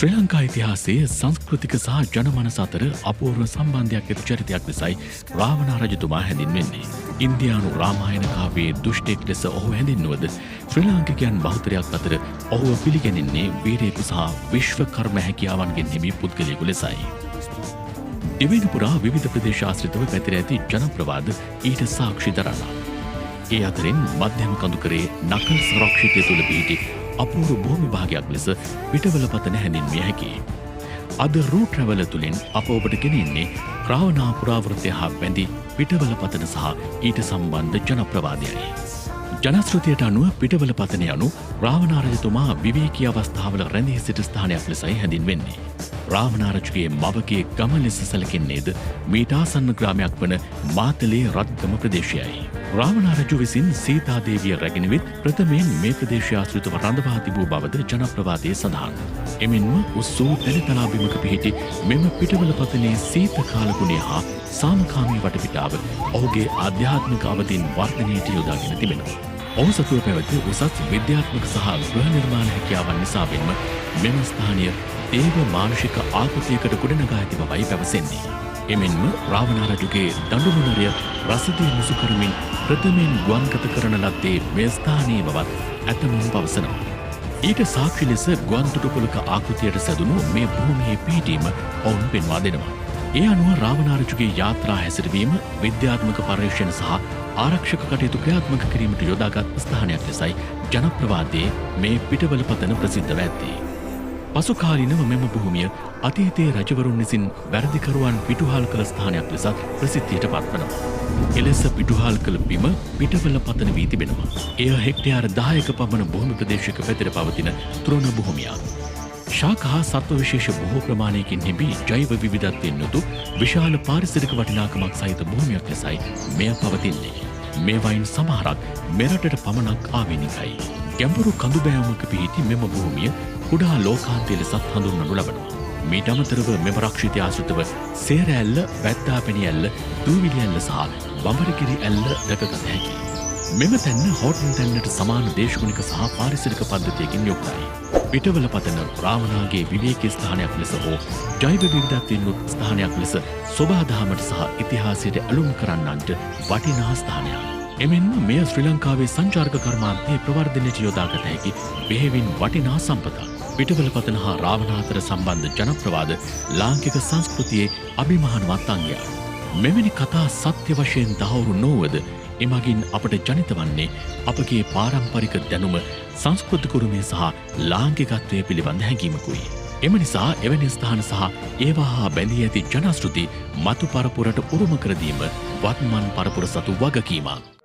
ශ්‍රී ලංකා ඉතිහාසයේ සංස්කෘතික සහ ජනමනස අතර අපූර්ව සම්බන්ධයක් ඇති චරිතයක් ලෙසයි රාවණා රජතුමා හැඳින්වෙන්නේ. ඉන්දියානු රාමායන කාව්‍යයේ දුෂ්ටෙක් ලෙස ඔහු හැඳින්වුවද ශ්‍රී ලාංකිකයන් බහුතරයක් අතර ඔහුව පිළිගැනෙන්නේ වීරයෙකු සහ විශ්වකර්ම හැකියාවන්ගෙන් හිමි පුද්ගලයෙකු ලෙසයි. දිවයින පුරා විවිධ ප්‍රදේශ ආශ්‍රිතව පැතිර ඇති ජනප්‍රවාද ඊට සාක්ෂි දරනවා. ඒ අතරින් මධ්‍යම කඳුකරේ නකල් සංරක්ෂිතය තුළ පිහිටි අපූර්ව භූමි භාගයක් ලෙස පිටවල පතන හැඳින්විය හැකියි. අද රූ ට්‍රැවල තුළින් අප ඔබට ගෙනෙන්නේ රාවණා පුරාවෘත්තය හා බැඳි පිටවල පතන සහ ඊට සම්බන්ධ ජනප්‍රවාදයයි. ජනශ්‍රුතියට අනුව පිටවල පතන යනු රාවණා රජතුමා විවේකී අවස්ථාවල රැඳී සිට ස්ථානයක් ලෙසයි හැඳින්වෙන්නේ. රාවණා රජුගේ මවගේ ගම ලෙස සැලකෙන්නේද මීට ආසන්න ග්‍රාමයක් වන මාතලේ රත්ගම ප්‍රදේශයයි. රාවණා රජු විසින් සීතා දේවිය රැගෙන විත් ප්‍රථමයෙන් මේ ප්‍රදේශය ආශ්‍රිතව රඳවා තිබූ බවද ජනප්‍රවාදයේ සඳහන්. එමෙන්ම උස්සූ තැනිතලා බිමක පිහිටි මෙම පිටවල පතනේ සීත කාල ගුණය හා සාමකාමී වටපිටාව ඔහුගේ ආධ්‍යාත්මික අවදීන් වර්ධනයට යොදාගෙන තිබෙනවා. ඔහු සතුව පැවති උසස් විද්‍යාත්මක සහ ගෘහ නිර්මාණ හැකියාවන් නිසාවෙන්ම මෙම ස්ථානය දේව මානුෂික ආකෘතියකට ගොඩනගා ඇති බවයි පැවසෙන්නේ. එමෙන්ම රාවණා රජුගේ දඬුමුණරය රසදිය මුසු කරමින් ප්‍රථමයෙන් ගුවන්ගත කරන ලද්දේ මේ ස්ථානයේ බවත් ඇතමුන් පවසනවා. ඊට සාක්ෂි ලෙස ගුවන් තොටුපළක ආකෘතියට සැදුණු මේ භූමියේ පිහිටීම ඔවුන් පෙන්වා දෙනවා. ඒ අනුව රාවණා රජුගේ යාත්‍රා හැසිරවීම විද්‍යාත්මක පර්යේෂණ සහ ආරක්ෂක කටයුතු ක්‍රියාත්මක කිරීමට යොදාගත් ස්ථානයක් ලෙසයි ජනප්‍රවාදයේ මේ පිටවල පතන ප්‍රසිද්ධව ඇත්තේ. පසුකාලීනව මෙම භූමිය අතීතයේ රජවරුන් විසින් වැරදිකරුවන් පිටුහල් කළ ස්ථානයක් ලෙසත් ප්‍රසිද්ධියට පත්වනවා. එලෙස පිටුහල් කළ බිම පිටවල පතන වී තිබෙනවා. එය හෙක්ටයාර 10ක පමණ භූමි ප්‍රදේශයක පැතිර පවතින තෘණ භූමියක්. ශාක හා සත්ව විශේෂ බොහෝ ප්‍රමාණයකින් හිමි ජෛව විවිධත්වයෙන් යුතු විශාල පාරිසරික වටිනාකමක් සහිත භූමියක් ලෙසයි මෙය පවතින්නේ. මේවායින් සමහරක් මෙරටට පමණක් ආවේනිකයි. ගැඹුරු කඳු බෑවුමක පිහිටි මෙම භූමිය කුඩා ලෝකාන්තය ලෙසත් හඳුන්වනු ලබනවා. මීට අමතරව මෙම රක්ෂිත ආශ්‍රිතව සේර ඇල්ල, වැද්දාපෙණි ඇල්ල, දූවිලි ඇල්ල සහ බඹරකිරි ඇල්ල දැකගත හැකියි. මෙම තැන්න හෝටන් තැන්නට සමාන දේශගුණික සහ පාරිසරික පද්ධතියකින් යුක්තයි. පිටවල පතන රාවණාගේ විවේකී ස්ථානයක් ලෙස හෝ ජෛව විවිධත්වයෙන් යුත් ස්ථානයක් ලෙස සොබාදහමට සහ ඉතිහාසයට ඇලුම් කරන්නන්ට වටිනා ස්ථානයක්. එමෙන්ම මෙය ශ්‍රී ලංකාවේ සංචාරක කර්මාන්තයේ ප්‍රවර්ධනයට යොදාගත හැකි බෙහෙවින් වටිනා සම්පතක්. පිටවල පතන හා රාවණා අතර සම්බන්ධ ජනප්‍රවාද ලාංකික සංස්කෘතියේ අභිමානවත් අංගයක්. මෙවැනි කතා සත්‍ය වශයෙන් තහවුරු නොවද එමගින් අපට ජනිත වන්නේ අපගේ පාරම්පරික දැනුම, සංස්කෘතික උරුමය සහ ලාංකිකත්වය පිළිබඳ හැඟීමකුයි. එම නිසා එවැනි ස්ථාන සහ ඒවා හා බැඳී ඇති ජනශ්‍රුති මතු පරපුරට උරුම කර දීම වත්මන් පරපුර සතු වගකීමක්.